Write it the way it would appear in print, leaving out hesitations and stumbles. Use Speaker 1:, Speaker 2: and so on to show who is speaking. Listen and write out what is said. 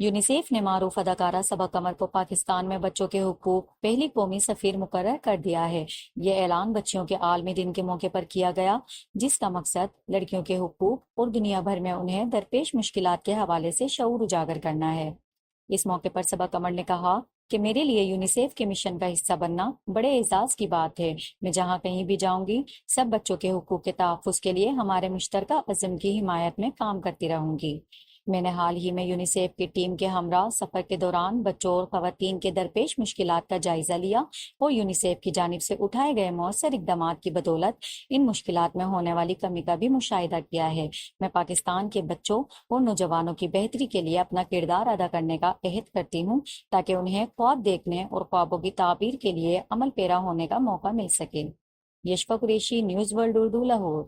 Speaker 1: UNICEF نے معروف اداکارہ صبا قمر کو پاکستان میں بچوں کے حقوق پہلی قومی سفیر مقرر کر دیا ہے۔ یہ اعلان بچیوں کے عالمی دن کے موقع پر کیا گیا، جس کا مقصد لڑکیوں کے حقوق اور دنیا بھر میں انہیں درپیش مشکلات کے حوالے سے شعور اجاگر کرنا ہے۔ اس موقع پر صبا قمر نے کہا کہ میرے لیے یونیسیف کے مشن کا حصہ بننا بڑے اعزاز کی بات ہے۔ میں جہاں کہیں بھی جاؤں گی، سب بچوں کے حقوق کے تحفظ کے لیے ہمارے مشترکہ عزم کی حمایت میں کام کرتی رہوں گی۔ میں نے حال ہی میں یونیسیف کی ٹیم کے ہمراہ سفر کے دوران بچوں اور خواتین کے درپیش مشکلات کا جائزہ لیا اور یونیسیف کی جانب سے اٹھائے گئے مؤثر اقدامات کی بدولت ان مشکلات میں ہونے والی کمی کا بھی مشاہدہ کیا ہے۔ میں پاکستان کے بچوں اور نوجوانوں کی بہتری کے لیے اپنا کردار ادا کرنے کا عہد کرتی ہوں تاکہ انہیں خواب دیکھنے اور خوابوں کی تعبیر کے لیے عمل پیرا ہونے کا موقع مل سکے۔ Yashfa Qureshi, news world Urdu, Lahore.